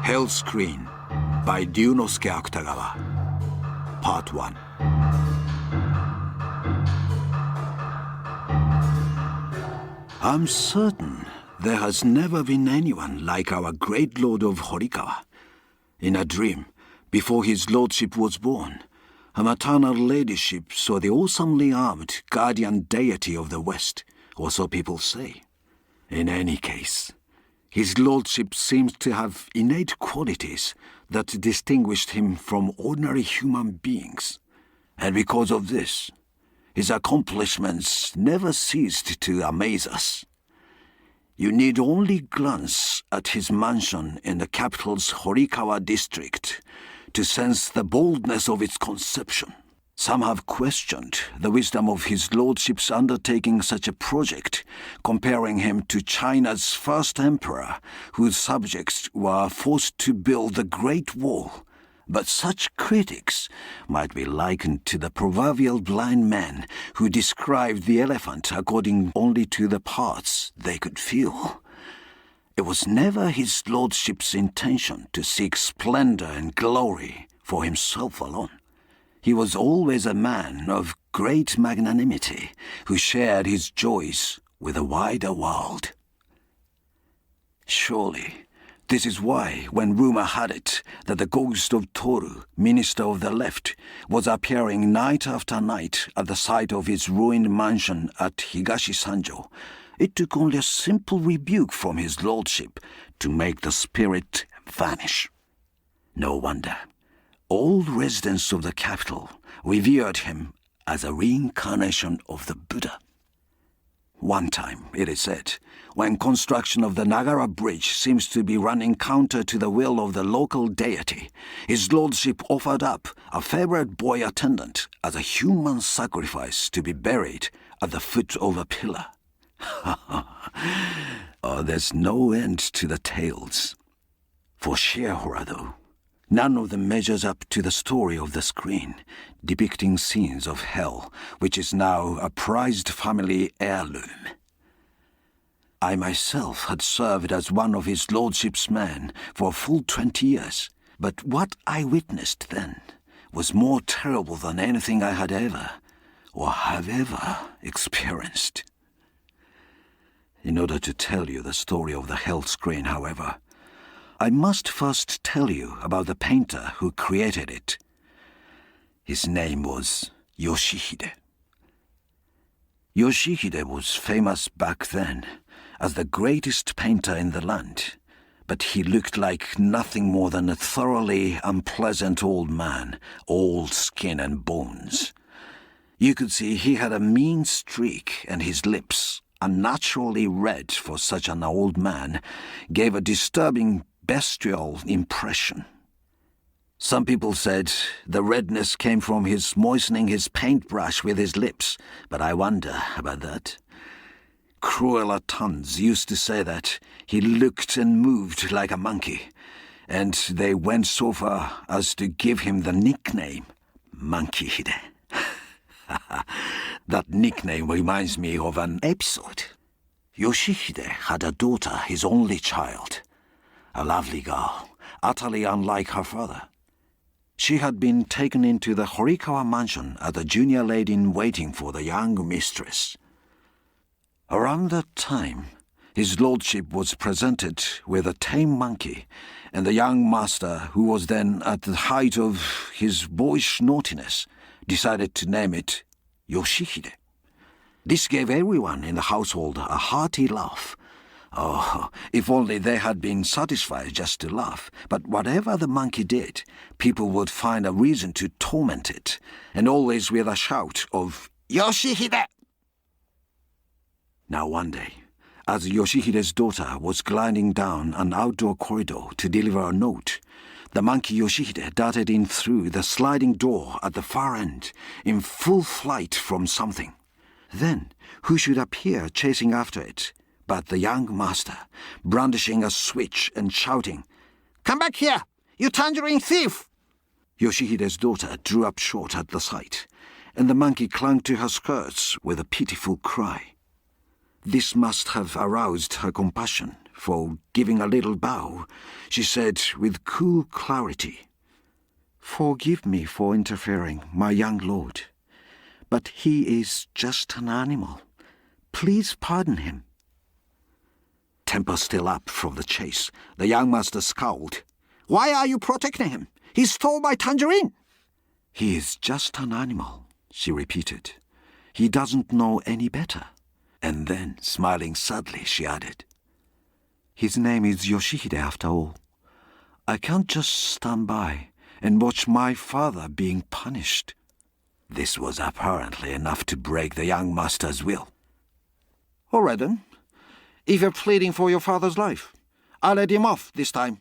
Hell Screen by Ryunosuke Akutagawa. Part 1. I'm certain there has never been anyone like our great lord of Horikawa. In a dream, before his lordship was born, a maternal ladyship saw the awesomely armed guardian deity of the West, or so people say. In any case, his lordship seems to have innate qualities that distinguished him from ordinary human beings. And because of this, his accomplishments never ceased to amaze us. You need only glance at his mansion in the capital's Horikawa district to sense the boldness of its conception. Some have questioned the wisdom of his lordship's undertaking such a project, comparing him to China's first emperor, whose subjects were forced to build the Great Wall. But such critics might be likened to the proverbial blind men who described the elephant according only to the parts they could feel. It was never his lordship's intention to seek splendor and glory for himself alone. He was always a man of great magnanimity who shared his joys with a wider world. Surely, this is why, when rumor had it that the ghost of Toru, minister of the left, was appearing night after night at the site of his ruined mansion at Higashi Sanjo, it took only a simple rebuke from his lordship to make the spirit vanish. No wonder. All residents of the capital revered him as a reincarnation of the Buddha. One time, it is said, when construction of the Nagara Bridge seems to be running counter to the will of the local deity, his lordship offered up a favorite boy attendant as a human sacrifice to be buried at the foot of a pillar. Oh, there's no end to the tales. For sheer horror, though, none of them measures up to the story of the screen, depicting scenes of hell, which is now a prized family heirloom. I myself had served as one of his lordship's men for a full 20 years, but what I witnessed then was more terrible than anything I had ever, or have ever, experienced. In order to tell you the story of the hell screen, however, I must first tell you about the painter who created it. His name was Yoshi-hidday. Yoshi-hidday was famous back then as the greatest painter in the land, but he looked like nothing more than a thoroughly unpleasant old man, all skin and bones. You could see he had a mean streak, and his lips, unnaturally red for such an old man, gave a disturbing bestial impression. Some people said the redness came from his moistening his paintbrush with his lips, but I wonder about that. Crueler tongues used to say that he looked and moved like a monkey, and they went so far as to give him the nickname Monkey-hidday. That nickname reminds me of an episode. Yoshi-hidday had a daughter, his only child. A lovely girl, utterly unlike her father. She had been taken into the Horikawa mansion as a junior lady-in-waiting for the young mistress. Around that time, his lordship was presented with a tame monkey, and the young master, who was then at the height of his boyish naughtiness, decided to name it Yoshi-hidday. This gave everyone in the household a hearty laugh. Oh, if only they had been satisfied just to laugh. But whatever the monkey did, people would find a reason to torment it, and always with a shout of Yoshi-hidday! Now one day, as Yoshi-hidday's daughter was gliding down an outdoor corridor to deliver a note, the monkey Yoshi-hidday darted in through the sliding door at the far end, in full flight from something. Then, who should appear chasing after it but the young master, brandishing a switch and shouting, "Come back here, you tangerine thief!" Yoshi-hidday's daughter drew up short at the sight, and the monkey clung to her skirts with a pitiful cry. This must have aroused her compassion, for giving a little bow, she said with cool clarity, "Forgive me for interfering, my young lord, but he is just an animal. Please pardon him." Temper still up from the chase, the young master scowled. "Why are you protecting him? He stole my tangerine!" "He is just an animal," she repeated. "He doesn't know any better." And then, smiling sadly, she added, "His name is Yoshi-hidday after all. I can't just stand by and watch my father being punished." This was apparently enough to break the young master's will. "All right then. If you're pleading for your father's life, I'll let him off this time."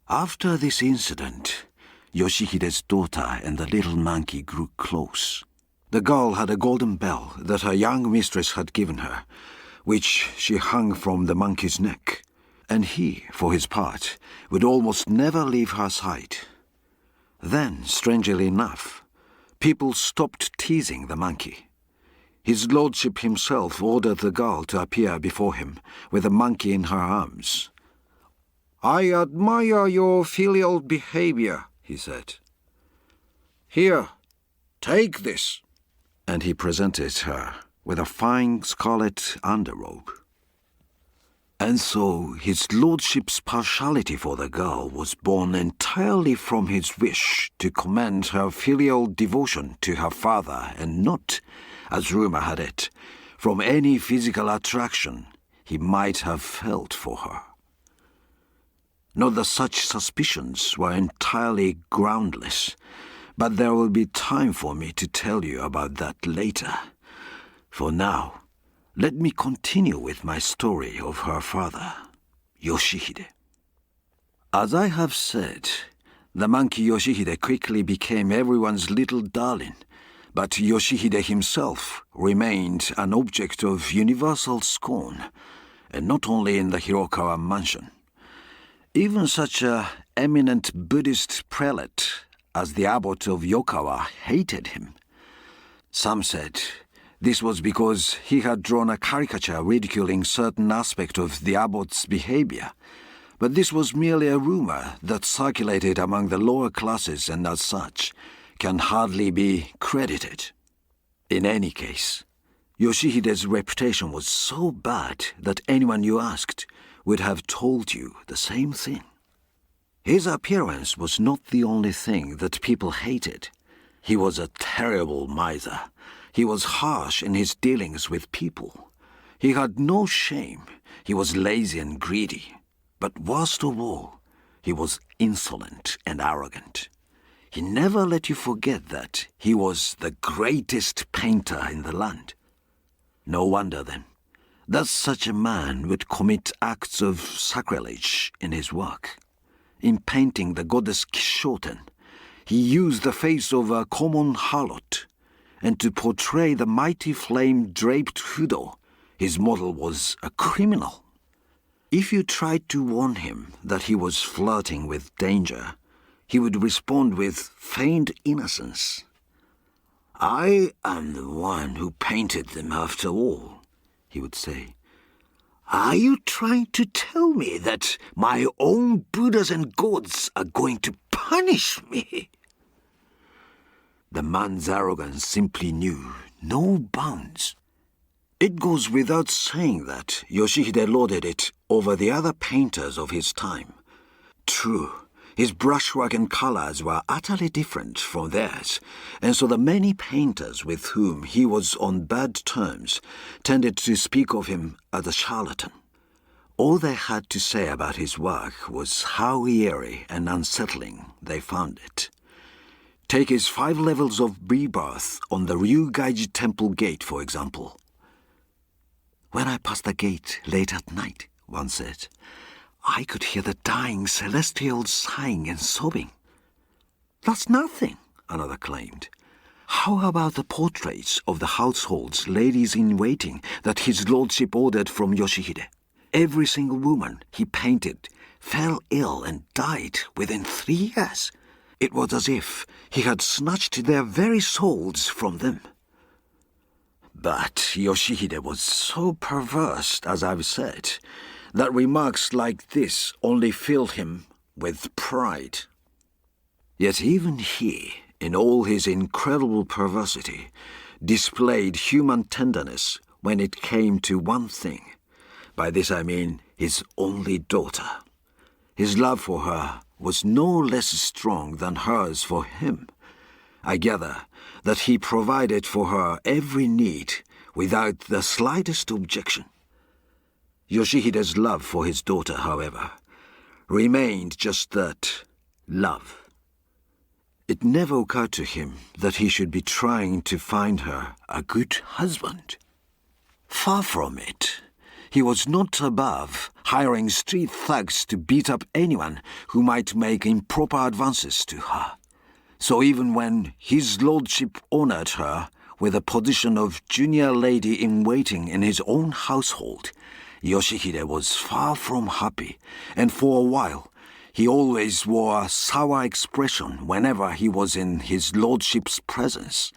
After this incident, Yoshi-hidday's daughter and the little monkey grew close. The girl had a golden bell that her young mistress had given her, which she hung from the monkey's neck, and he, for his part, would almost never leave her side. Then, strangely enough, people stopped teasing the monkey. His lordship himself ordered the girl to appear before him with the monkey in her arms. "I admire your filial behavior," he said. "Here, take this." And he presented her with a fine scarlet underrobe. And so his lordship's partiality for the girl was born entirely from his wish to commend her filial devotion to her father, and not, as rumor had it, from any physical attraction he might have felt for her. Not that such suspicions were entirely groundless, but there will be time for me to tell you about that later. For now, let me continue with my story of her father, Yoshi-hidday. As I have said, the monkey Yoshi-hidday quickly became everyone's little darling, but Yoshi-hidday himself remained an object of universal scorn, and not only in the Hirokawa mansion. Even such a eminent Buddhist prelate as the abbot of Yokawa hated him. Some said this was because he had drawn a caricature ridiculing certain aspect of the abbot's behavior, but this was merely a rumor that circulated among the lower classes and as such can hardly be credited. In any case, Yoshi-hidday's reputation was so bad that anyone you asked would have told you the same thing. His appearance was not the only thing that people hated. He was a terrible miser. He was harsh in his dealings with people. He had no shame. He was lazy and greedy. But worst of all, he was insolent and arrogant. He never let you forget that he was the greatest painter in the land. No wonder, then, that such a man would commit acts of sacrilege in his work. In painting the goddess Kishoten, he used the face of a common harlot, and to portray the mighty flame-draped Fudo, his model was a criminal. If you tried to warn him that he was flirting with danger, he would respond with feigned innocence. "I am the one who painted them after all," he would say. "Are you trying to tell me that my own Buddhas and gods are going to punish me?" The man's arrogance simply knew no bounds. It goes without saying that Yoshi-hidday lorded it over the other painters of his time. True, his brushwork and colors were utterly different from theirs, and so the many painters with whom he was on bad terms tended to speak of him as a charlatan. All they had to say about his work was how eerie and unsettling they found it. Take his 5 levels of rebirth on the Ryugaiji temple gate, for example. "When I passed the gate late at night," one said, "I could hear the dying celestials sighing and sobbing." "That's nothing," another claimed. "How about the portraits of the household's ladies-in-waiting that his lordship ordered from Yoshi-hidday? Every single woman he painted fell ill and died within 3 years. It was as if he had snatched their very souls from them." But Yoshi-hidday was so perverse, as I've said, that remarks like this only filled him with pride. Yet even he, in all his incredible perversity, displayed human tenderness when it came to one thing. By this I mean his only daughter. His love for her was no less strong than hers for him. I gather that he provided for her every need without the slightest objection. Yoshi-hiday's love for his daughter, however, remained just that, love. It never occurred to him that he should be trying to find her a good husband. Far from it. He was not above hiring street thugs to beat up anyone who might make improper advances to her. So even when his lordship honored her with a position of junior lady-in-waiting in his own household, Yoshi-hidday was far from happy, and for a while he always wore a sour expression whenever he was in his lordship's presence.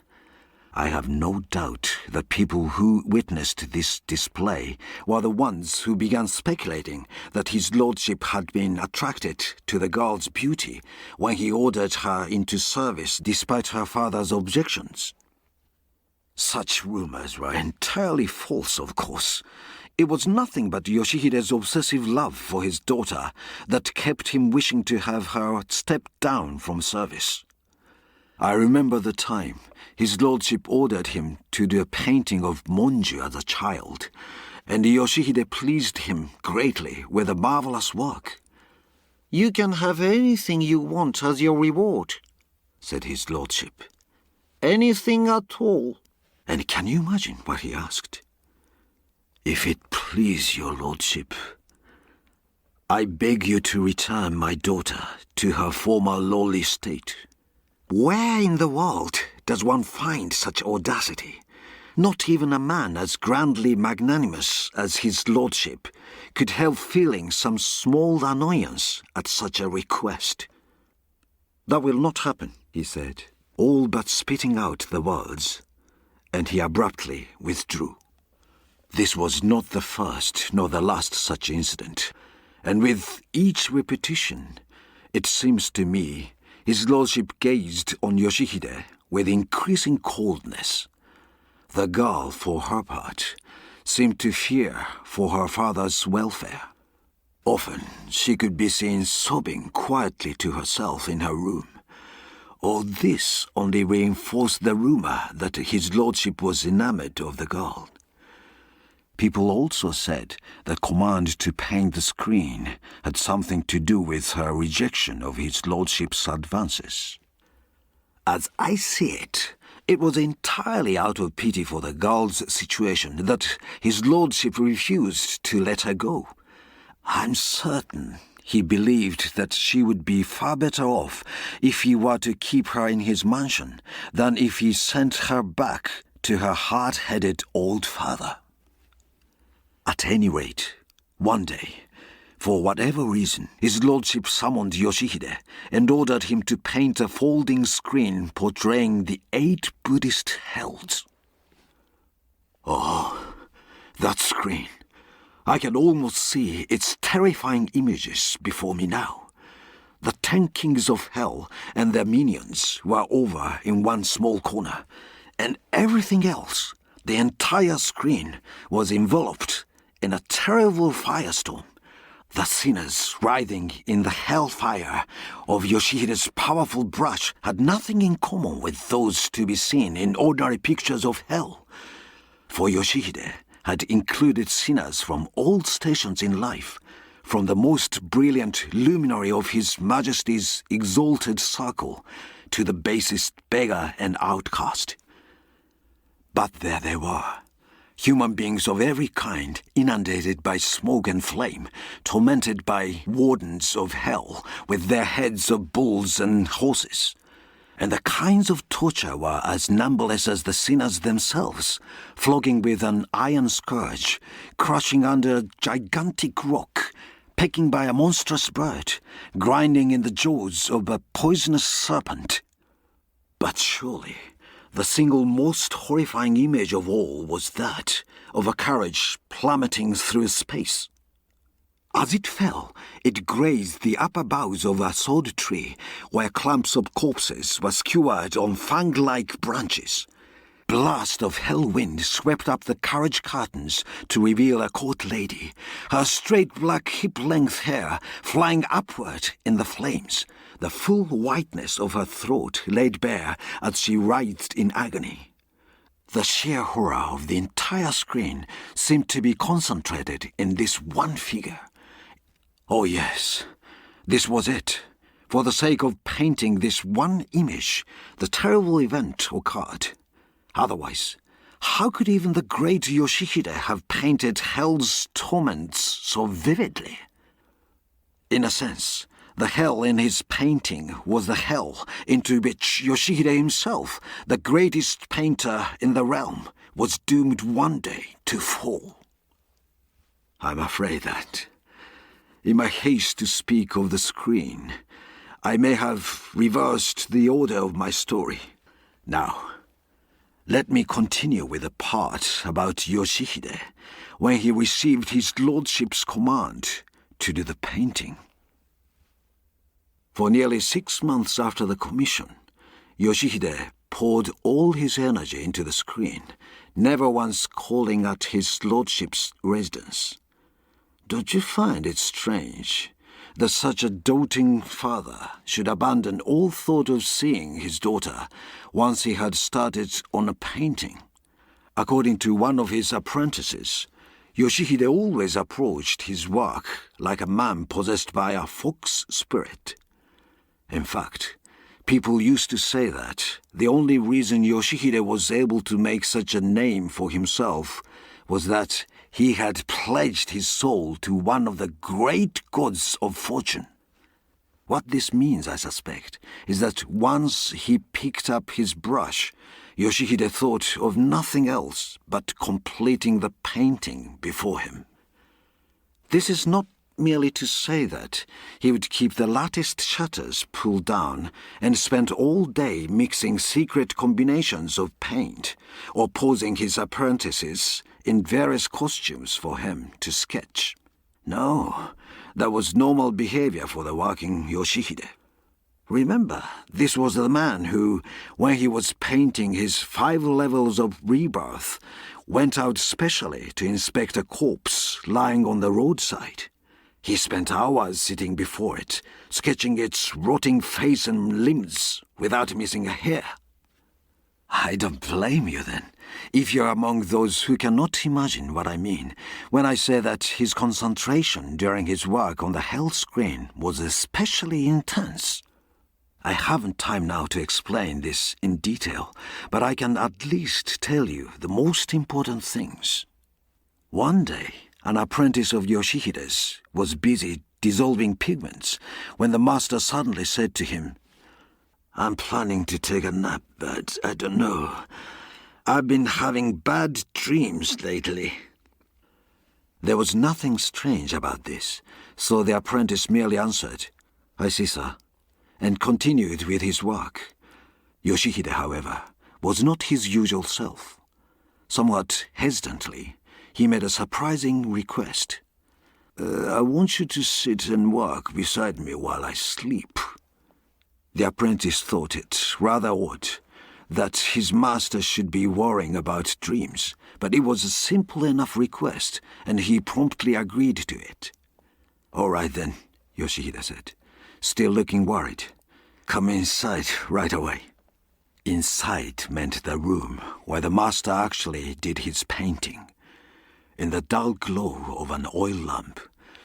I have no doubt that people who witnessed this display were the ones who began speculating that his lordship had been attracted to the girl's beauty when he ordered her into service despite her father's objections. Such rumors were entirely false, of course. It was nothing but Yoshi-hiday's obsessive love for his daughter that kept him wishing to have her step down from service. I remember the time his lordship ordered him to do a painting of Monju as a child, and Yoshi-hidday pleased him greatly with the marvelous work. "You can have anything you want as your reward," said his lordship. "Anything at all." And can you imagine what he asked? "If it please your lordship, I beg you to return my daughter to her former lowly state." Where in the world does one find such audacity? Not even a man as grandly magnanimous as his lordship could help feeling some small annoyance at such a request. "That will not happen," he said, all but spitting out the words, and he abruptly withdrew. This was not the first nor the last such incident, and with each repetition, it seems to me, his lordship gazed on Yoshi-hidday with increasing coldness. The girl, for her part, seemed to fear for her father's welfare. Often she could be seen sobbing quietly to herself in her room. All this only reinforced the rumor that his lordship was enamored of the girl. People also said that command to paint the screen had something to do with her rejection of his lordship's advances. As I see it, it was entirely out of pity for the girl's situation that his lordship refused to let her go. I'm certain he believed that she would be far better off if he were to keep her in his mansion than if he sent her back to her hard-headed old father. At any rate, one day, for whatever reason, his lordship summoned Yoshi-hidday and ordered him to paint a folding screen portraying the 8 Buddhist hells. Oh, that screen. I can almost see its terrifying images before me now. The 10 kings of hell and their minions were over in one small corner, and everything else, the entire screen, was enveloped in a terrible firestorm. The sinners writhing in the hellfire of Yoshi-hiday's powerful brush had nothing in common with those to be seen in ordinary pictures of hell. For Yoshi-hidday had included sinners from all stations in life, from the most brilliant luminary of His Majesty's exalted circle to the basest beggar and outcast. But there they were. Human beings of every kind, inundated by smoke and flame, tormented by wardens of hell with their heads of bulls and horses. And the kinds of torture were as numberless as the sinners themselves, flogging with an iron scourge, crushing under a gigantic rock, pecking by a monstrous bird, grinding in the jaws of a poisonous serpent. But surely the single most horrifying image of all was that of a carriage plummeting through space. As it fell, it grazed the upper boughs of a sword tree, where clumps of corpses were skewered on fang-like branches. Blast of hell wind swept up the carriage curtains to reveal a court lady, her straight black hip-length hair flying upward in the flames, the full whiteness of her throat laid bare as she writhed in agony. The sheer horror of the entire screen seemed to be concentrated in this one figure. Oh yes, this was it. For the sake of painting this one image, the terrible event occurred. Otherwise, how could even the great Yoshi-hidday have painted hell's torments so vividly? In a sense, the hell in his painting was the hell into which Yoshi-hidday himself, the greatest painter in the realm, was doomed one day to fall. I'm afraid that, in my haste to speak of the screen, I may have reversed the order of my story. Now, let me continue with the part about Yoshi-hidday, when he received his lordship's command to do the painting. For nearly 6 months after the commission, Yoshi-hidday poured all his energy into the screen, never once calling at his lordship's residence. Don't you find it strange that such a doting father should abandon all thought of seeing his daughter once he had started on a painting? According to one of his apprentices, Yoshi-hidday always approached his work like a man possessed by a fox spirit. In fact, people used to say that the only reason Yoshi-hidday was able to make such a name for himself was that he had pledged his soul to one of the great gods of fortune. What this means, I suspect, is that once he picked up his brush, Yoshi-hidday thought of nothing else but completing the painting before him. This is not merely to say that he would keep the latticed shutters pulled down and spend all day mixing secret combinations of paint, or posing his apprentices in various costumes for him to sketch. No, that was normal behavior for the working Yoshi-hidday. Remember, this was the man who, when he was painting his 5 levels of rebirth, went out specially to inspect a corpse lying on the roadside. He spent hours sitting before it, sketching its rotting face and limbs without missing a hair. I don't blame you then, if you're among those who cannot imagine what I mean when I say that his concentration during his work on the hell screen was especially intense. I haven't time now to explain this in detail, but I can at least tell you the most important things. One day, an apprentice of Yoshi-hidday's was busy dissolving pigments when the master suddenly said to him, "I'm planning to take a nap, but I don't know. I've been having bad dreams lately." There was nothing strange about this, so the apprentice merely answered, "I see, sir," and continued with his work. Yoshi-hidday, however, was not his usual self. Somewhat hesitantly, he made a surprising request. "I want you to sit and work beside me while I sleep." The apprentice thought it rather odd that his master should be worrying about dreams, but it was a simple enough request, and he promptly agreed to it. "All right then," Yoshi-hidday said, still looking worried. "Come inside right away." Inside meant the room where the master actually did his painting. In the dull glow of an oil lamp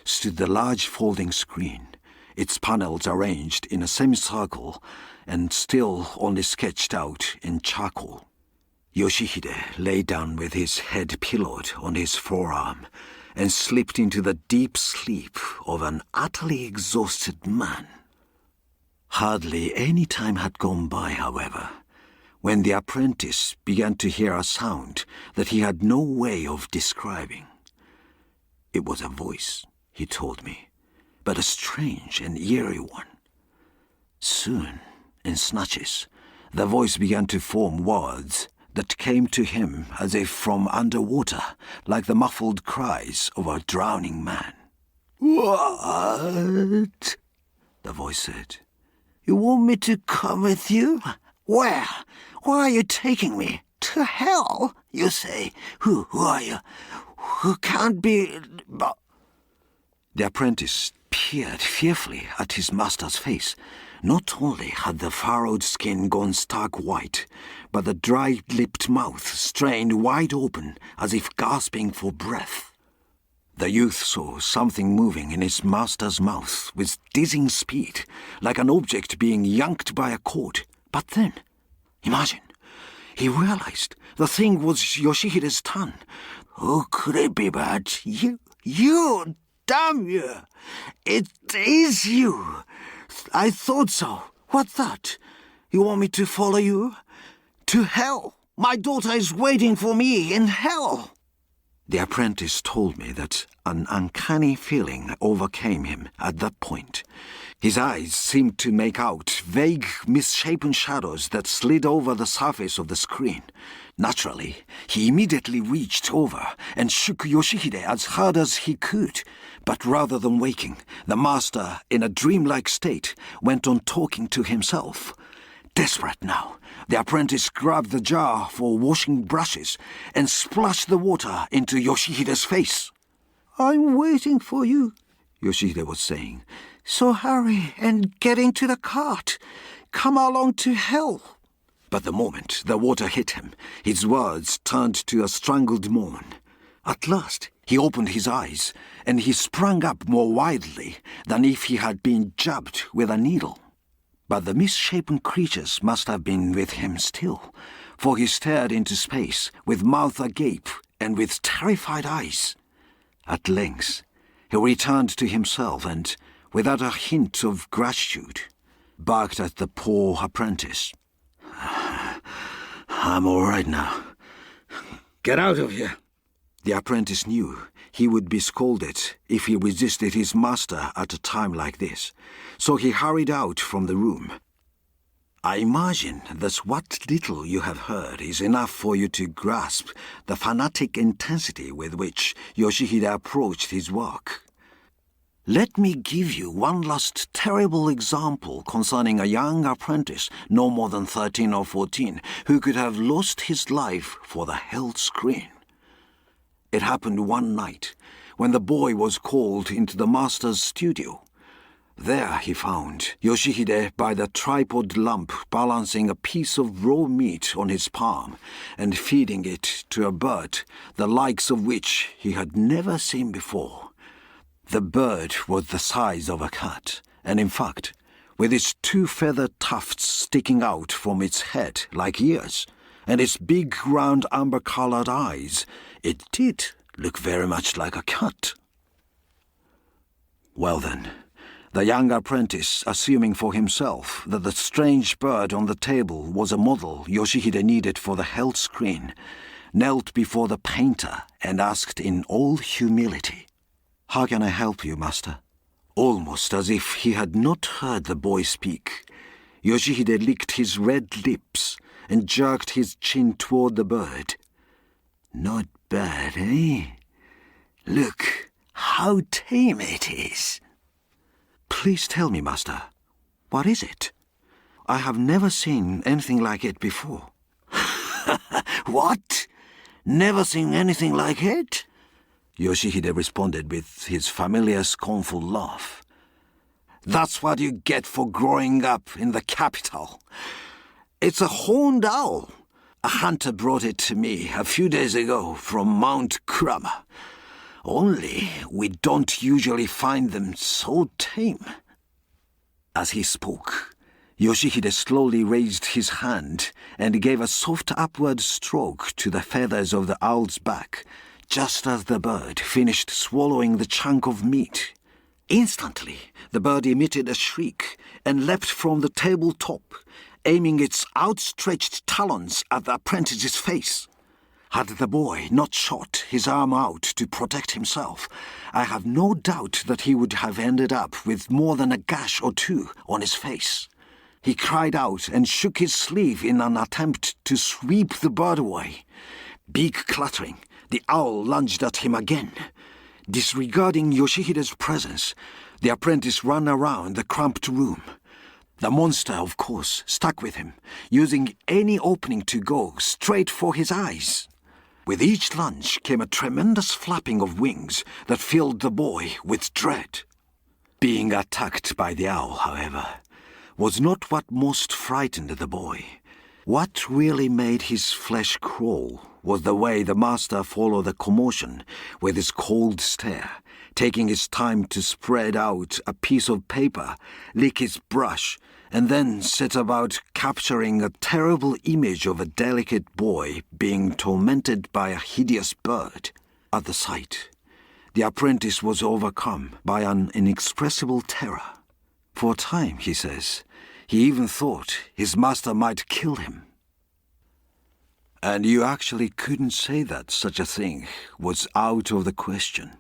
stood the large folding screen, its panels arranged in a semicircle and still only sketched out in charcoal. Yoshi-hidday lay down with his head pillowed on his forearm and slipped into the deep sleep of an utterly exhausted man. Hardly any time had gone by, however, when the apprentice began to hear a sound that he had no way of describing. It was a voice, he told me, but a strange and eerie one. Soon, in snatches, the voice began to form words that came to him as if from underwater, like the muffled cries of a drowning man. What? The voice said. You want me to come with you? Where? Where are you taking me? To hell, you say? Who are you? Who can't be... The apprentice peered fearfully at his master's face. Not only had the furrowed skin gone stark white, but the dry-lipped mouth strained wide open as if gasping for breath. The youth saw something moving in his master's mouth with dizzying speed, like an object being yanked by a cord. But then, imagine, he realized the thing was Yoshi-hiday's tongue. Who could it be but you? You! Damn you! It is you! I thought so. What's that? You want me to follow you? To hell! My daughter is waiting for me in hell! The apprentice told me that an uncanny feeling overcame him at that point. His eyes seemed to make out vague, misshapen shadows that slid over the surface of the screen. Naturally, he immediately reached over and shook Yoshi-hidday as hard as he could. But rather than waking, the master, in a dreamlike state, went on talking to himself. Desperate now, the apprentice grabbed the jar for washing brushes and splashed the water into Yoshi-hiday's face. I'm waiting for you, Yoshi-hidday was saying. So hurry and get into the cart. Come along to hell. But the moment the water hit him, his words turned to a strangled moan. At last, he opened his eyes, and he sprang up more wildly than if he had been jabbed with a needle. But the misshapen creatures must have been with him still, for he stared into space with mouth agape and with terrified eyes. At length, he returned to himself and, without a hint of gratitude, barked at the poor apprentice. I'm all right now. Get out of here. The apprentice knew he would be scolded if he resisted his master at a time like this, so he hurried out from the room. I imagine that what little you have heard is enough for you to grasp the fanatic intensity with which Yoshi-hidday approached his work. Let me give you one last terrible example concerning a young apprentice, no more than 13 or 14, who could have lost his life for the hell screen. It happened one night, when the boy was called into the master's studio. There he found Yoshi-hidday by the tripod lamp balancing a piece of raw meat on his palm and feeding it to a bird, the likes of which he had never seen before. The bird was the size of a cat, and in fact, with its 2 feather tufts sticking out from its head like ears, and its big round amber-colored eyes, it did look very much like a cat. Well then, the young apprentice, assuming for himself that the strange bird on the table was a model Yoshi-hidday needed for the hell screen, knelt before the painter and asked in all humility, "How can I help you, master?" Almost as if he had not heard the boy speak, Yoshi-hidday licked his red lips and jerked his chin toward the bird. Not bad, eh? Look how tame it is. Please tell me, master, what is it? I have never seen anything like it before. What? Never seen anything like it? Yoshi-hidday responded with his familiar scornful laugh. That's what you get for growing up in the capital. It's a horned owl. A hunter brought it to me a few days ago from Mount Kurama. Only we don't usually find them so tame. As he spoke, Yoshi-hidday slowly raised his hand and gave a soft upward stroke to the feathers of the owl's back, just as the bird finished swallowing the chunk of meat. Instantly, the bird emitted a shriek and leapt from the tabletop, aiming its outstretched talons at the apprentice's face. Had the boy not shot his arm out to protect himself, I have no doubt that he would have ended up with more than a gash or 2 on his face. He cried out and shook his sleeve in an attempt to sweep the bird away. Beak clattering, the owl lunged at him again. Disregarding Yoshi-hiday's presence, the apprentice ran around the cramped room. The monster, of course, stuck with him, using any opening to go straight for his eyes. With each lunge came a tremendous flapping of wings that filled the boy with dread. Being attacked by the owl, however, was not what most frightened the boy. What really made his flesh crawl was the way the master followed the commotion with his cold stare, taking his time to spread out a piece of paper, lick his brush, and then set about capturing a terrible image of a delicate boy being tormented by a hideous bird. At the sight, the apprentice was overcome by an inexpressible terror. For a time, he says, he even thought his master might kill him. And you actually couldn't say that such a thing was out of the question,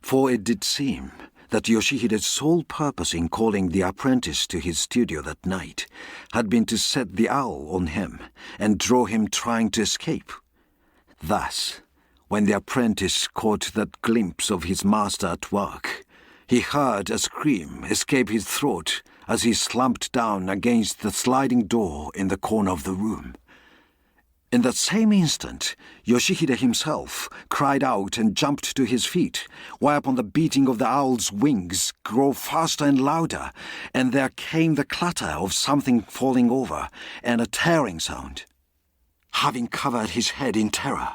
for it did seem that Yoshi-hiday's sole purpose in calling the apprentice to his studio that night had been to set the owl on him and draw him trying to escape. Thus, when the apprentice caught that glimpse of his master at work, he heard a scream escape his throat as he slumped down against the sliding door in the corner of the room. In that same instant, Yoshi-hiday himself cried out and jumped to his feet, whereupon the beating of the owl's wings grew faster and louder, and there came the clatter of something falling over and a tearing sound. Having covered his head in terror,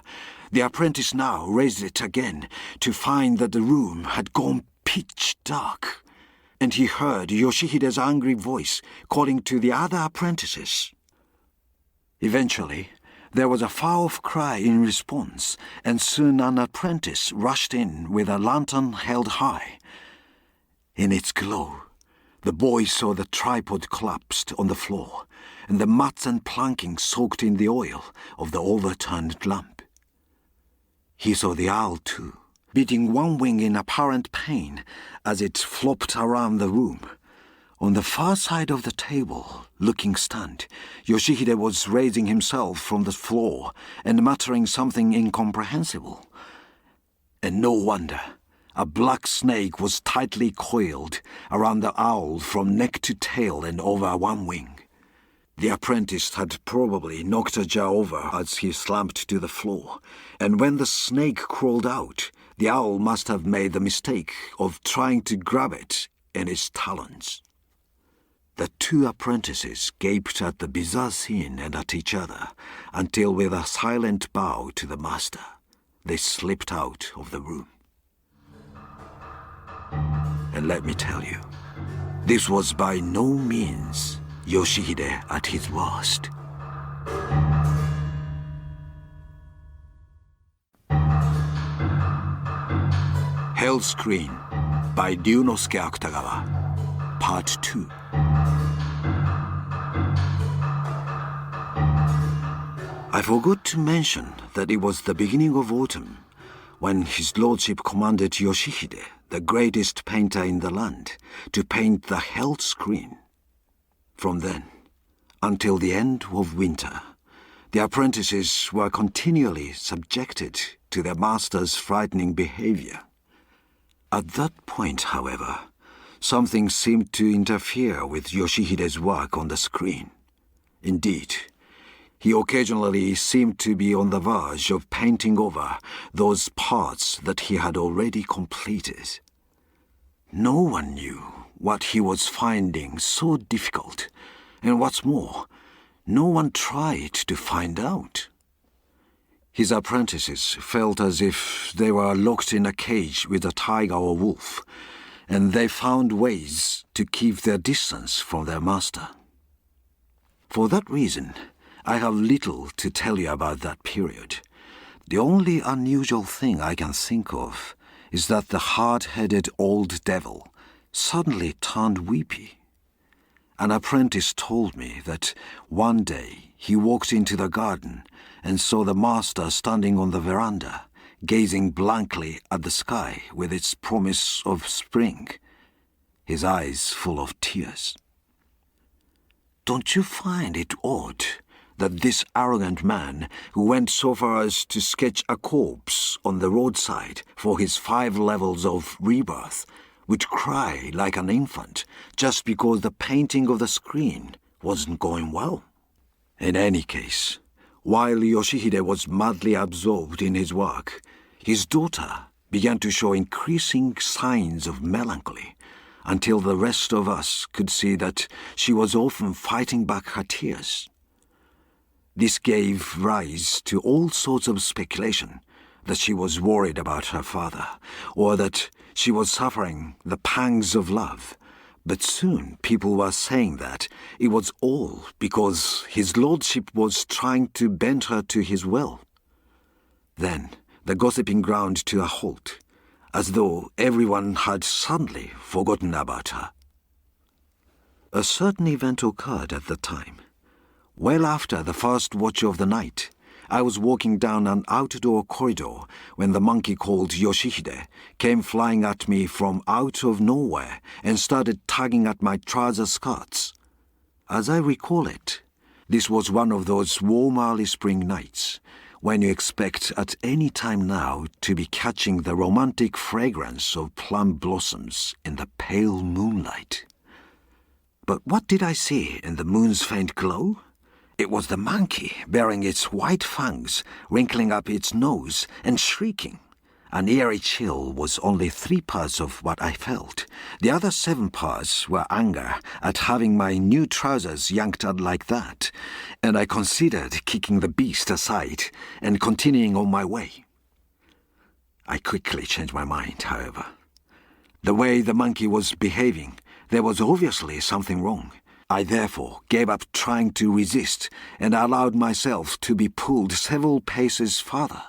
the apprentice now raised it again to find that the room had gone pitch dark, and he heard Yoshi-hiday's angry voice calling to the other apprentices. Eventually, there was a far-off cry in response, and soon an apprentice rushed in with a lantern held high. In its glow, the boy saw the tripod collapsed on the floor, and the mats and planking soaked in the oil of the overturned lamp. He saw the owl too, beating one wing in apparent pain as it flopped around the room. On the far side of the table, looking stunned, Yoshi-hiday was raising himself from the floor and muttering something incomprehensible. And no wonder. A black snake was tightly coiled around the owl from neck to tail and over one wing. The apprentice had probably knocked a jar over as he slumped to the floor, and when the snake crawled out, the owl must have made the mistake of trying to grab it in its talons. The two apprentices gaped at the bizarre scene and at each other until, with a silent bow to the master, they slipped out of the room. And let me tell you, this was by no means Yoshi-hiday at his worst. Hell Screen by Ryunosuke Akutagawa, Part 2. I forgot to mention that it was the beginning of autumn when his lordship commanded Yoshi-hidday, the greatest painter in the land, to paint the Hell Screen. From then until the end of winter, the apprentices were continually subjected to their master's frightening behavior. At that point, however, something seemed to interfere with Yoshi-hiday's work on the screen. Indeed, he occasionally seemed to be on the verge of painting over those parts that he had already completed. No one knew what he was finding so difficult, and what's more, no one tried to find out. His apprentices felt as if they were locked in a cage with a tiger or wolf, and they found ways to keep their distance from their master. For that reason, I have little to tell you about that period. The only unusual thing I can think of is that the hard-headed old devil suddenly turned weepy. An apprentice told me that one day he walked into the garden and saw the master standing on the veranda, gazing blankly at the sky with its promise of spring, his eyes full of tears. Don't you find it odd that this arrogant man, who went so far as to sketch a corpse on the roadside for his 5 levels of rebirth, would cry like an infant just because the painting of the screen wasn't going well. In any case, while Yoshi-hidday was madly absorbed in his work, his daughter began to show increasing signs of melancholy, until the rest of us could see that she was often fighting back her tears. This gave rise to all sorts of speculation, that she was worried about her father, or that she was suffering the pangs of love. But soon people were saying that it was all because his lordship was trying to bend her to his will. Then the gossiping ground to a halt, as though everyone had suddenly forgotten about her. A certain event occurred at the time. Well after the first watch of the night, I was walking down an outdoor corridor when the monkey called Yoshi-hidday came flying at me from out of nowhere and started tugging at my trouser skirts. As I recall it, this was one of those warm early spring nights when you expect at any time now to be catching the romantic fragrance of plum blossoms in the pale moonlight. But what did I see in the moon's faint glow? It was the monkey bearing its white fangs, wrinkling up its nose and shrieking. An eerie chill was only 3 parts of what I felt. The other 7 parts were anger at having my new trousers yanked out like that, and I considered kicking the beast aside and continuing on my way. I quickly changed my mind, however. The way the monkey was behaving, there was obviously something wrong. I therefore gave up trying to resist and allowed myself to be pulled several paces farther.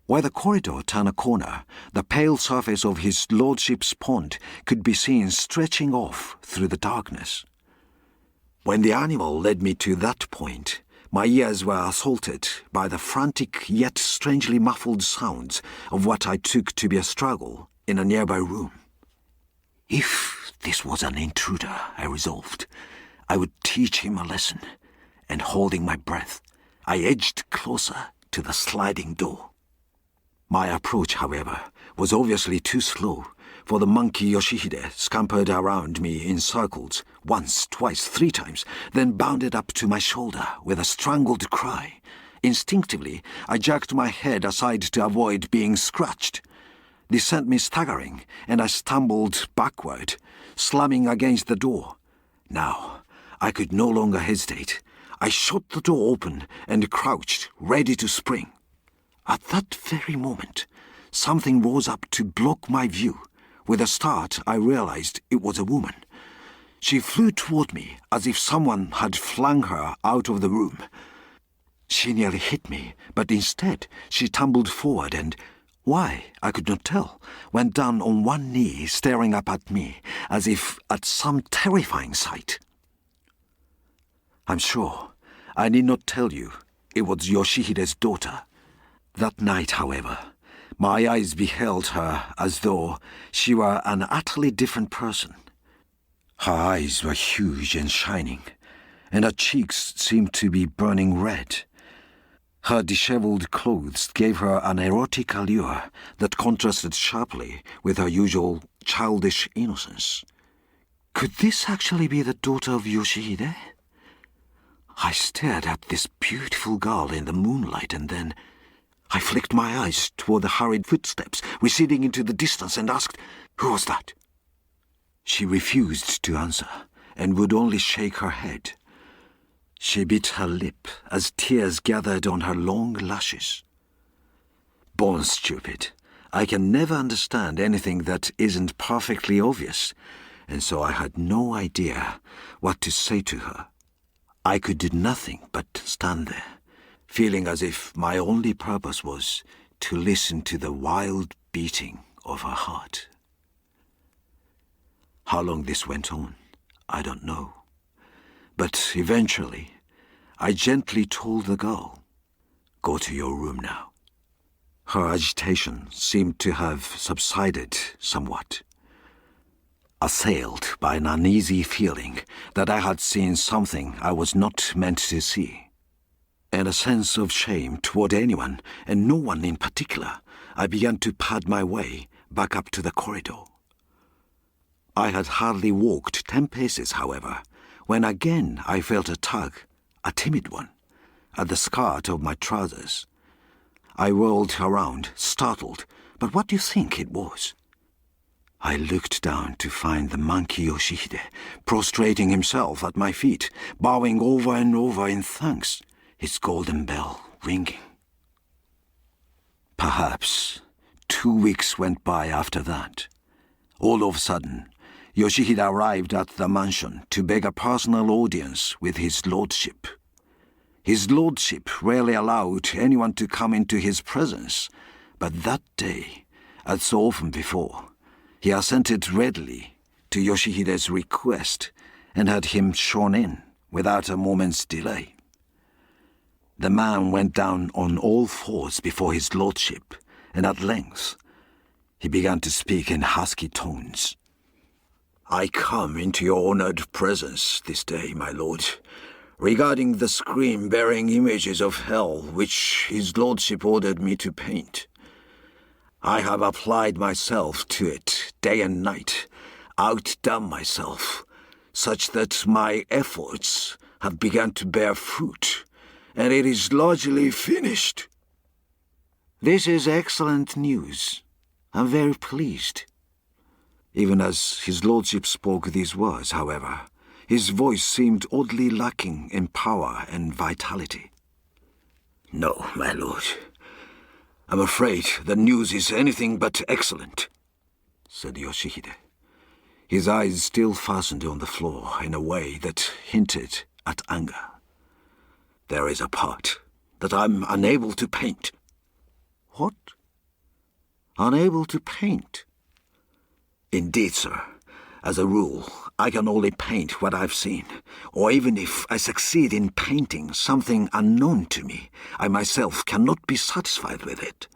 Where the corridor turned a corner, the pale surface of his lordship's pond could be seen stretching off through the darkness. When the animal led me to that point, my ears were assaulted by the frantic yet strangely muffled sounds of what I took to be a struggle in a nearby room. If this was an intruder, I resolved, I would teach him a lesson, and holding my breath, I edged closer to the sliding door. My approach, however, was obviously too slow, for the monkey Yoshi-hidday scampered around me in circles, once, twice, 3 times, then bounded up to my shoulder with a strangled cry. Instinctively, I jerked my head aside to avoid being scratched. This sent me staggering, and I stumbled backward, slamming against the door. Now, I could no longer hesitate. I shot the door open and crouched, ready to spring. At that very moment, something rose up to block my view. With a start, I realized it was a woman. She flew toward me as if someone had flung her out of the room. She nearly hit me, but instead she tumbled forward and, why, I could not tell, went down on one knee, staring up at me, as if at some terrifying sight. I'm sure I need not tell you it was Yoshi-hidday's daughter. That night, however, my eyes beheld her as though she were an utterly different person. Her eyes were huge and shining, and her cheeks seemed to be burning red. Her disheveled clothes gave her an erotic allure that contrasted sharply with her usual childish innocence. Could this actually be the daughter of Yoshi-hidday? I stared at this beautiful girl in the moonlight, and then I flicked my eyes toward the hurried footsteps receding into the distance and asked, "Who was that?" She refused to answer and would only shake her head. She bit her lip as tears gathered on her long lashes. Born stupid, I can never understand anything that isn't perfectly obvious, and so I had no idea what to say to her. I could do nothing but stand there, feeling as if my only purpose was to listen to the wild beating of her heart. How long this went on, I don't know. But eventually, I gently told the girl, "Go to your room now." Her agitation seemed to have subsided somewhat. assailed by an uneasy feeling that I had seen something I was not meant to see, and a sense of shame toward anyone, and no one in particular, I began to pad my way back up to the corridor. I had hardly walked 10 paces, however, when again I felt a tug, a timid one, at the skirt of my trousers. I whirled around, startled, but what do you think it was? I looked down to find the monkey Yoshi-hidday prostrating himself at my feet, bowing over and over in thanks, his golden bell ringing. Perhaps 2 weeks went by after that. All of a sudden, Yoshi-hidday arrived at the mansion to beg a personal audience with his lordship. His lordship rarely allowed anyone to come into his presence, but that day, as so often before, he assented readily to Yoshi-hidday's request and had him shown in without a moment's delay. The man went down on all fours before his lordship, and at length he began to speak in husky tones. "I come into your honored presence this day, my lord, regarding the screen bearing images of hell which his lordship ordered me to paint. I have applied myself to it day and night, outdone myself, such that my efforts have begun to bear fruit, and it is largely finished." "This is excellent news. I'm very pleased." Even as his lordship spoke these words, however, his voice seemed oddly lacking in power and vitality. "No, my lord. I'm afraid the news is anything but excellent," said Yoshi-hidday, his eyes still fastened on the floor in a way that hinted at anger. "There is a part that I'm unable to paint." "What? Unable to paint?" "Indeed, sir. As a rule, I can only paint what I've seen, or even if I succeed in painting something unknown to me, I myself cannot be satisfied with it.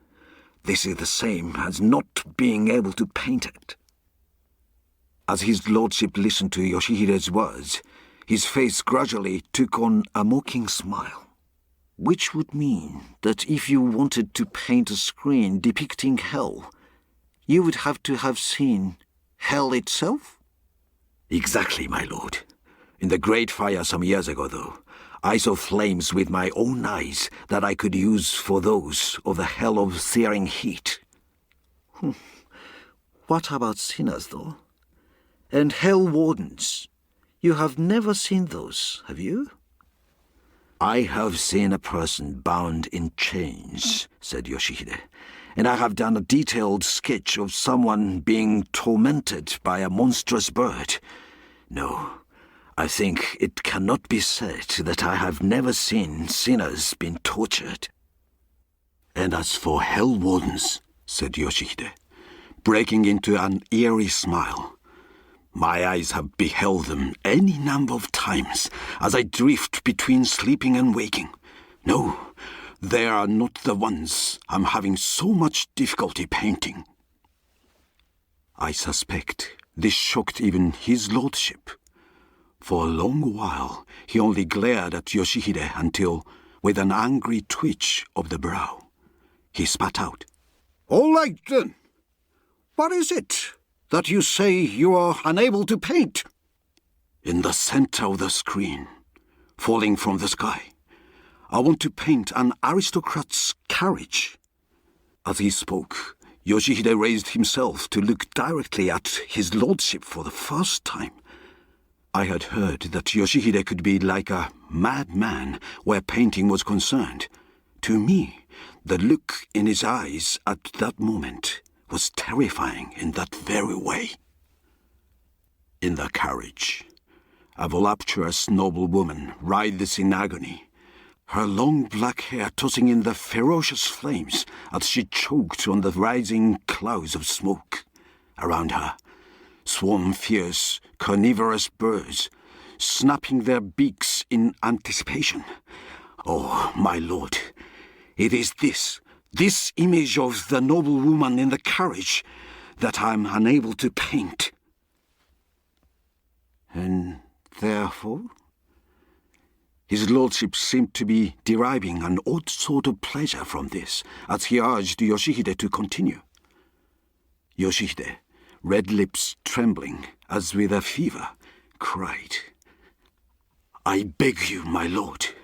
This is the same as not being able to paint it." As his lordship listened to Yoshi-hidday's words, his face gradually took on a mocking smile, which would mean that if you wanted to paint a screen depicting hell, you would have to have seen hell itself? "Exactly, my lord. In the great fire some years ago, though, I saw flames with my own eyes that I could use for those of the hell of searing heat." What about sinners, though? And hell wardens? You have never seen those, have you? "I have seen a person bound in chains," said Yoshi-hidday, "and I have done a detailed sketch of someone being tormented by a monstrous bird. No, I think it cannot be said that I have never seen sinners being tortured." "And as for hell wardens," said Yoshi-hidday, breaking into an eerie smile, "my eyes have beheld them any number of times as I drift between sleeping and waking. No, they are not the ones I'm having so much difficulty painting." I suspect this shocked even his lordship. For a long while he only glared at Yoshi-hidday until, with an angry twitch of the brow, he spat out, "All right, then. What is it that you say you are unable to paint?" "In the center of the screen, falling from the sky, I want to paint an aristocrat's carriage." As he spoke, Yoshi-hidday raised himself to look directly at his lordship for the first time. I had heard that Yoshi-hidday could be like a madman where painting was concerned. To me, the look in his eyes at that moment was terrifying in that very way. In the carriage, a voluptuous noble woman writhes in agony, her long black hair tossing in the ferocious flames as she choked on the rising clouds of smoke. Around her swarm fierce, carnivorous birds, snapping their beaks in anticipation. Oh, my lord, it is this image of the noble woman in the carriage that I'm unable to paint. And therefore? His lordship seemed to be deriving an odd sort of pleasure from this, as he urged Yoshi-hidday to continue. Yoshi-hidday, red lips trembling as with a fever, cried, "I beg you, my lord,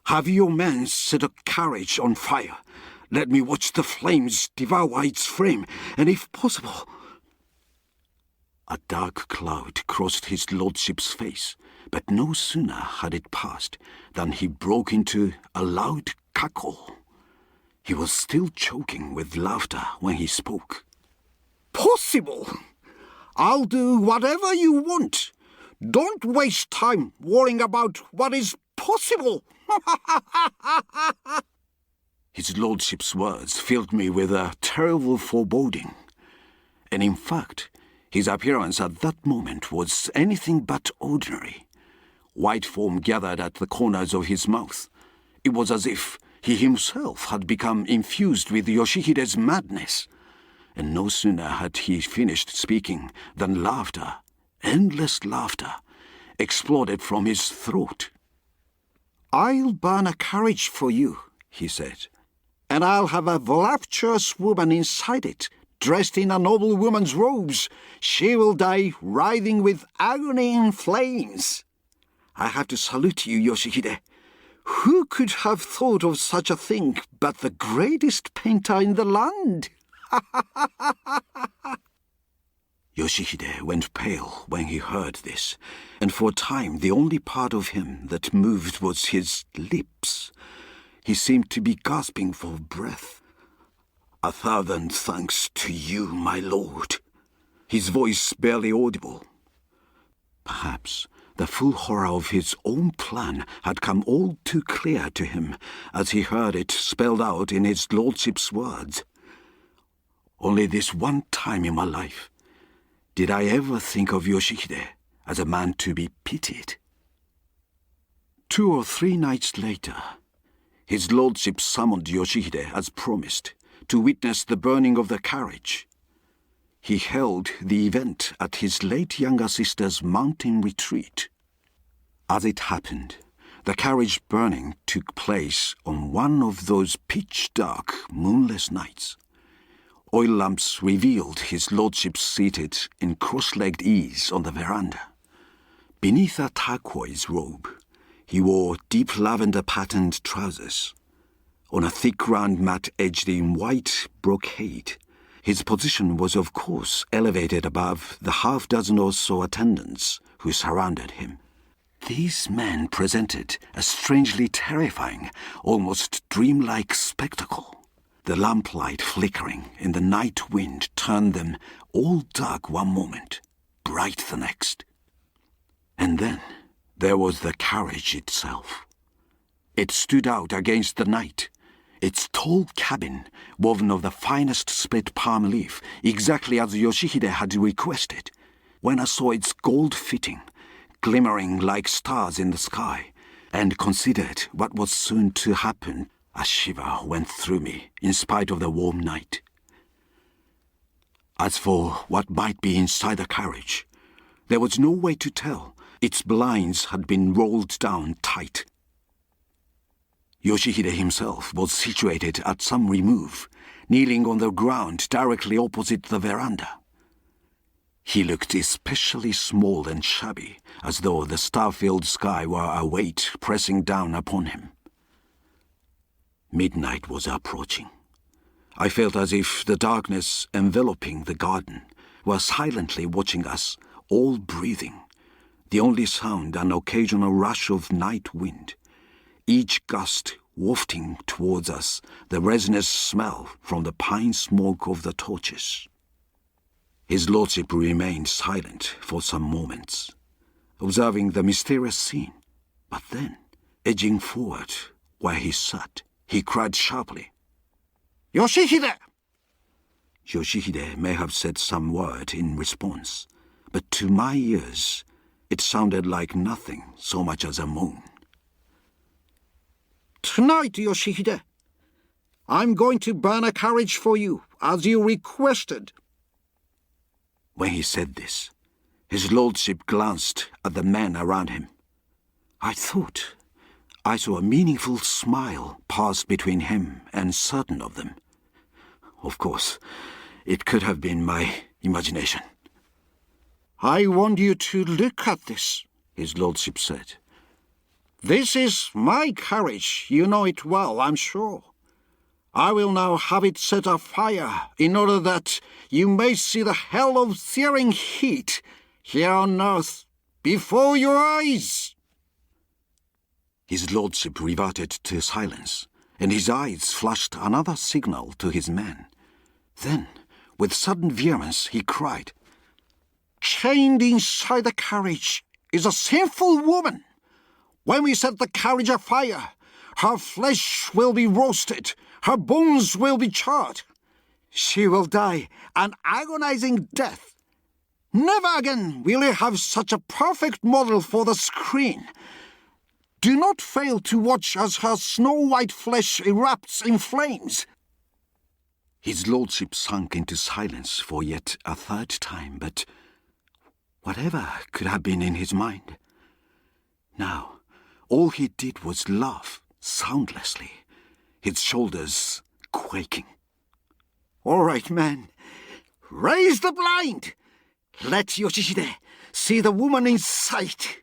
have your men set a carriage on fire. Let me watch the flames devour its frame, and if possible..." A dark cloud crossed his lordship's face, but no sooner had it passed than he broke into a loud cackle. He was still choking with laughter when he spoke. "Possible? I'll do whatever you want. Don't waste time worrying about what is possible." His lordship's words filled me with a terrible foreboding. And in fact, his appearance at that moment was anything but ordinary. White foam gathered at the corners of his mouth. It was as if he himself had become infused with Yoshi-hidday's madness. And no sooner had he finished speaking than laughter, endless laughter, exploded from his throat. "I'll burn a carriage for you," he said, "and I'll have a voluptuous woman inside it, dressed in a noble woman's robes. She will die writhing with agony in flames. I have to salute you, Yoshi-hidday. Who could have thought of such a thing but the greatest painter in the land?" Yoshi-hidday went pale when he heard this, and for a time the only part of him that moved was his lips. He seemed to be gasping for breath. "1,000 thanks to you, my lord." His voice barely audible. Perhaps the full horror of his own plan had come all too clear to him as he heard it spelled out in his lordship's words. Only this one time in my life did I ever think of Yoshi-hidday as a man to be pitied. 2 or 3 nights later, his lordship summoned Yoshi-hidday as promised to witness the burning of the carriage. He held the event at his late younger sister's mountain retreat. As it happened, the carriage burning took place on one of those pitch-dark, moonless nights. Oil lamps revealed his lordship seated in cross-legged ease on the veranda. Beneath a turquoise robe, he wore deep lavender-patterned trousers. On a thick round mat edged in white brocade, his position was of course elevated above the half-dozen or so attendants who surrounded him. These men presented a strangely terrifying, almost dreamlike spectacle. The lamplight flickering in the night wind turned them all dark one moment, bright the next. And then there was the carriage itself. It stood out against the night, its tall cabin woven of the finest split palm leaf, exactly as Yoshi-hidday had requested. When I saw its gold fitting, glimmering like stars in the sky, and considered what was soon to happen, a shiver went through me in spite of the warm night. As for what might be inside the carriage, there was no way to tell. Its blinds had been rolled down tight. Yoshi-hidday himself was situated at some remove, kneeling on the ground directly opposite the veranda. He looked especially small and shabby, as though the star-filled sky were a weight pressing down upon him. Midnight was approaching. I felt as if the darkness enveloping the garden were silently watching us, all breathing, the only sound an occasional rush of night wind, each gust wafting towards us the resinous smell from the pine smoke of the torches. His lordship remained silent for some moments, observing the mysterious scene, but then, edging forward where he sat, he cried sharply, "Yoshi-hidday!" Yoshi-hidday may have said some word in response, but to my ears it sounded like nothing so much as a moan. "Tonight, Yoshi-hidday, I'm going to burn a carriage for you, as you requested." When he said this, His lordship glanced at the men around him. I thought I saw a meaningful smile pass between him and certain of them. Of course, it could have been my imagination. "I want you to look at this," his lordship said. "This is my carriage. You know it well, I'm sure. I will now have it set afire in order that you may see the hell of searing heat here on earth before your eyes." His lordship reverted to silence, and his eyes flashed another signal to his men. Then, with sudden vehemence, he cried, "Chained inside the carriage is a sinful woman. When we set the carriage afire, her flesh will be roasted, her bones will be charred. She will die an agonizing death. Never again will we have such a perfect model for the screen. Do not fail to watch as her snow-white flesh erupts in flames." His lordship sunk into silence for yet a third time, but whatever could have been in his mind? Now, all he did was laugh soundlessly, his shoulders quaking. "All right, men, raise the blind! Let Yoshi-hidday see the woman in sight!"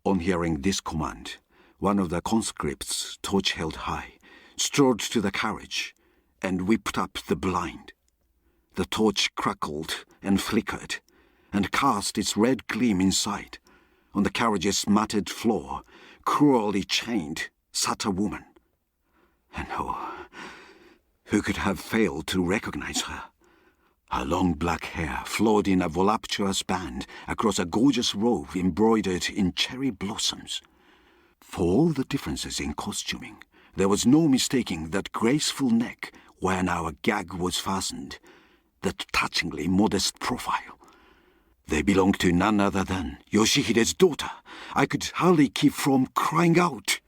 On hearing this command, one of the conscripts, torch held high, strode to the carriage and whipped up the blind. The torch crackled and flickered, and cast its red gleam inside. On the carriage's matted floor, cruelly chained, sat a woman. And who could have failed to recognize her? Her long black hair flowed in a voluptuous band across a gorgeous robe embroidered in cherry blossoms. For all the differences in costuming, there was no mistaking that graceful neck where now a gag was fastened, that touchingly modest profile. They belonged to none other than Yoshi-hidday's daughter. I could hardly keep from crying out.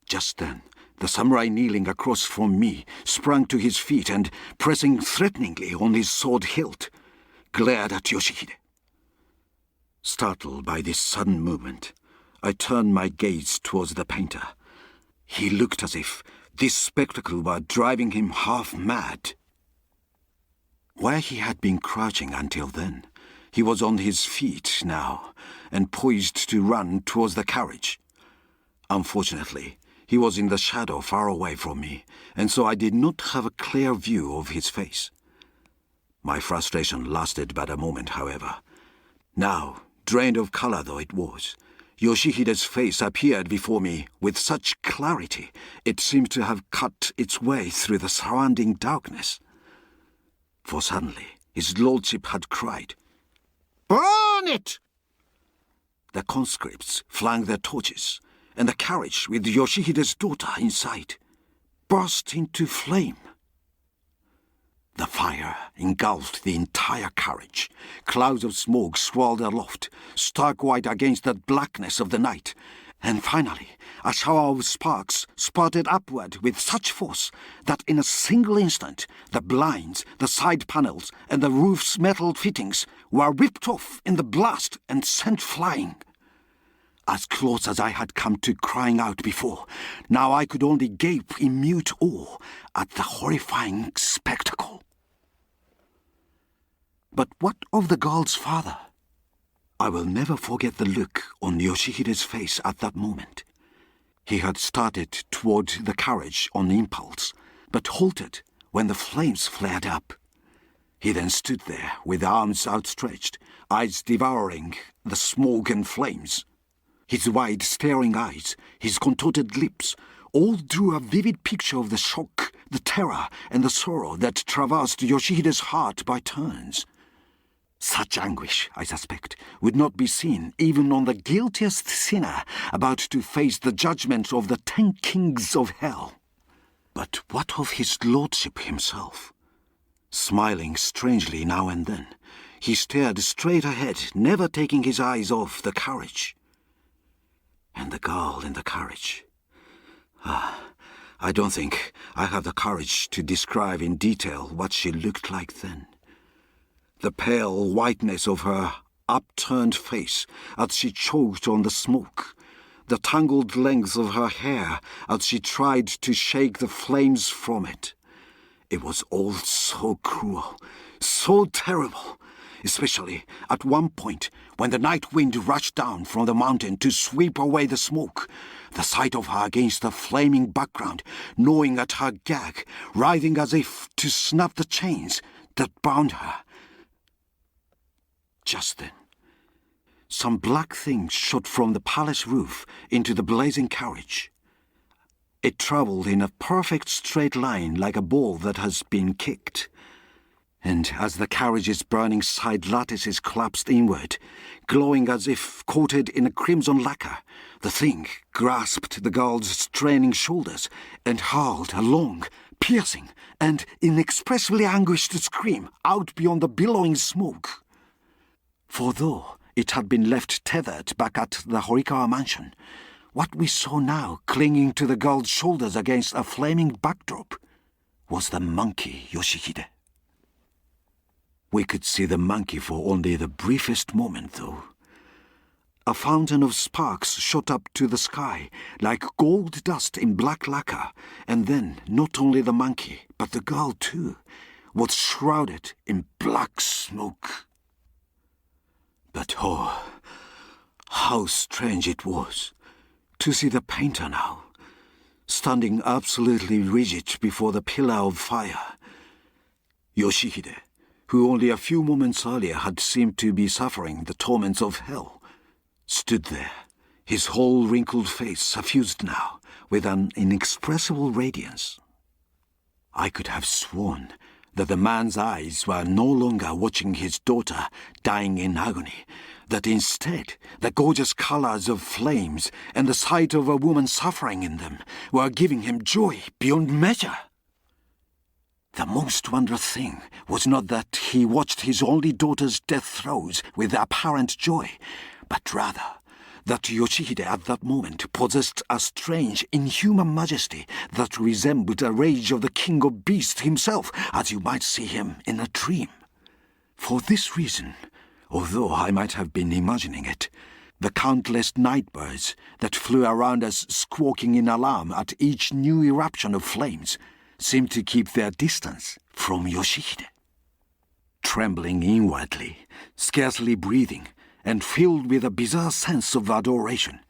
Just then, the samurai kneeling across from me sprang to his feet and, pressing threateningly on his sword hilt, glared at Yoshi-hidday. Startled by this sudden movement, I turned my gaze towards the painter. He looked as if this spectacle were driving him half mad. Where he had been crouching until then, he was on his feet now and poised to run towards the carriage. Unfortunately, he was in the shadow far away from me, and so I did not have a clear view of his face. My frustration lasted but a moment, however. Now, drained of color though it was, Yoshi-hidday's face appeared before me with such clarity it seemed to have cut its way through the surrounding darkness. For suddenly his lordship had cried, "Burn it!" The conscripts flung their torches, and the carriage with Yoshi-hidday's daughter inside burst into flame. The fire engulfed the entire carriage. Clouds of smoke swirled aloft, stark white against the blackness of the night. And finally, a shower of sparks spurted upward with such force that in a single instant, the blinds, the side panels, and the roof's metal fittings were ripped off in the blast and sent flying. As close as I had come to crying out before, now I could only gape in mute awe at the horrifying spectacle. But what of the girl's father? I will never forget the look on Yoshi-hidday's face at that moment. He had started toward the carriage on impulse, but halted when the flames flared up. He then stood there with arms outstretched, eyes devouring the smoke and flames. His wide, staring eyes, his contorted lips, all drew a vivid picture of the shock, the terror, and the sorrow that traversed Yoshi-hidday's heart by turns. Such anguish, I suspect, would not be seen even on the guiltiest sinner about to face the judgment of the 10 kings of hell. But what of his lordship himself? Smiling strangely now and then, he stared straight ahead, never taking his eyes off the carriage. And the girl in the carriage. I don't think I have the courage to describe in detail what she looked like then. The pale whiteness of her upturned face as she choked on the smoke, the tangled length of her hair as she tried to shake the flames from it. It was all so cruel, so terrible, especially at one point when the night wind rushed down from the mountain to sweep away the smoke. The sight of her against the flaming background, gnawing at her gag, writhing as if to snap the chains that bound her. Just then, some black thing shot from the palace roof into the blazing carriage. It travelled in a perfect straight line like a ball that has been kicked. And as the carriage's burning side lattices collapsed inward, glowing as if coated in a crimson lacquer, the thing grasped the girl's straining shoulders and hurled a long, piercing, and inexpressibly anguished scream out beyond the billowing smoke. For though it had been left tethered back at the Horikawa mansion, what we saw now clinging to the girl's shoulders against a flaming backdrop was the monkey Yoshi-hidday. We could see the monkey for only the briefest moment, though. A fountain of sparks shot up to the sky like gold dust in black lacquer, and then not only the monkey, but the girl too, was shrouded in black smoke. But oh, how strange it was to see the painter now, standing absolutely rigid before the pillar of fire. Yoshi-hidday, who only a few moments earlier had seemed to be suffering the torments of hell, stood there, his whole wrinkled face suffused now with an inexpressible radiance. I could have sworn that the man's eyes were no longer watching his daughter dying in agony, that instead the gorgeous colors of flames and the sight of a woman suffering in them were giving him joy beyond measure. The most wondrous thing was not that he watched his only daughter's death throes with apparent joy, but rather that Yoshi-hidday at that moment possessed a strange, inhuman majesty that resembled the rage of the king of beasts himself, as you might see him in a dream. For this reason, although I might have been imagining it, the countless night birds that flew around us squawking in alarm at each new eruption of flames seemed to keep their distance from Yoshi-hidday. Trembling inwardly, scarcely breathing, and filled with a bizarre sense of adoration,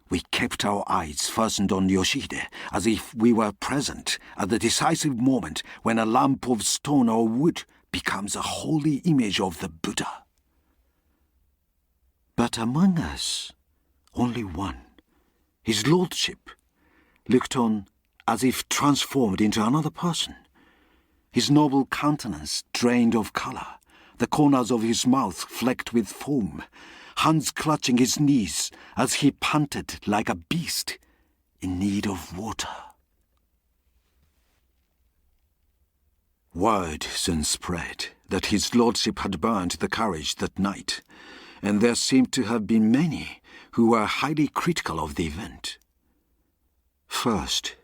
we kept our eyes fastened on Yoshi-hidday as if we were present at the decisive moment when a lump of stone or wood becomes a holy image of the Buddha. But among us, only one, his lordship, looked on as if transformed into another person. His noble countenance drained of color, the corners of his mouth flecked with foam, hands clutching his knees as he panted like a beast in need of water. Word soon spread that his lordship had burned the carriage that night, and there seemed to have been many who were highly critical of the event. First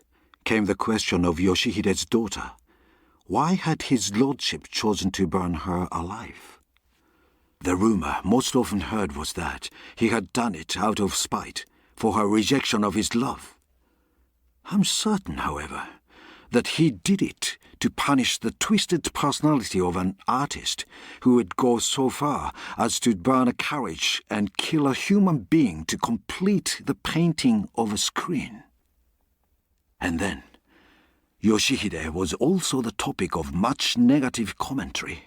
came the question of Yoshi-hidday's daughter. Why had his lordship chosen to burn her alive? The rumor most often heard was that he had done it out of spite for her rejection of his love. I'm certain, however, that he did it to punish the twisted personality of an artist who would go so far as to burn a carriage and kill a human being to complete the painting of a screen. And then, Yoshi-hidday was also the topic of much negative commentary.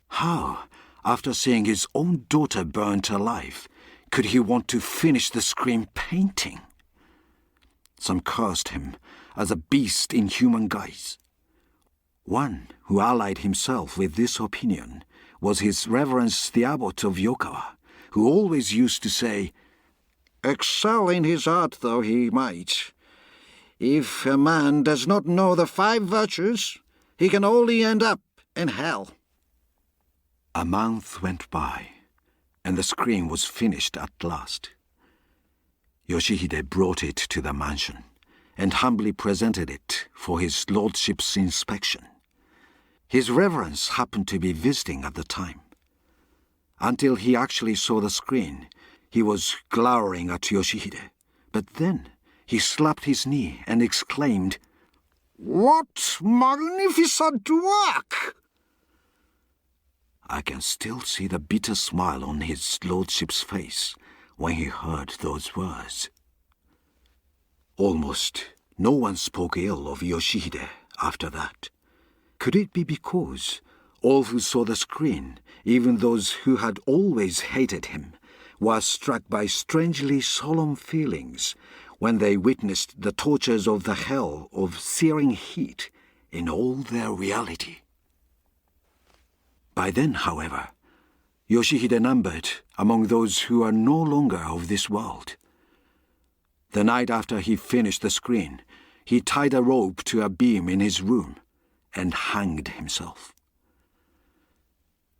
How, after seeing his own daughter burnt alive, could he want to finish the screen painting? Some cursed him as a beast in human guise. One who allied himself with this opinion was His Reverence the Abbot of Yokawa, who always used to say, "Excel in his art though he might, if a man does not know the 5 virtues, he can only end up in hell." A month went by, and the screen was finished at last. Yoshi-hidday brought it to the mansion, and humbly presented it for his lordship's inspection. His Reverence happened to be visiting at the time. Until he actually saw the screen, he was glowering at Yoshi-hidday. But then he slapped his knee and exclaimed, "What magnificent work!" I can still see the bitter smile on his lordship's face when he heard those words. Almost no one spoke ill of Yoshi-hidday after that. Could it be because all who saw the screen, even those who had always hated him, were struck by strangely solemn feelings when they witnessed the tortures of the hell of searing heat in all their reality? By then, however, Yoshi-hidday numbered among those who are no longer of this world. The night after he finished the screen, he tied a rope to a beam in his room and hanged himself.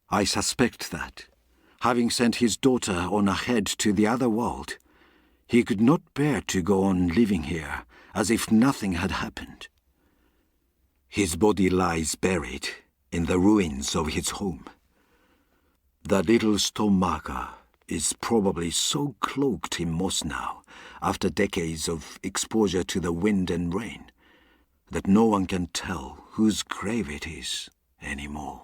I suspect that, having sent his daughter on ahead to the other world, he could not bear to go on living here as if nothing had happened. His body lies buried in the ruins of his home. The little stone marker is probably so cloaked in moss now, after decades of exposure to the wind and rain, that no one can tell whose grave it is anymore.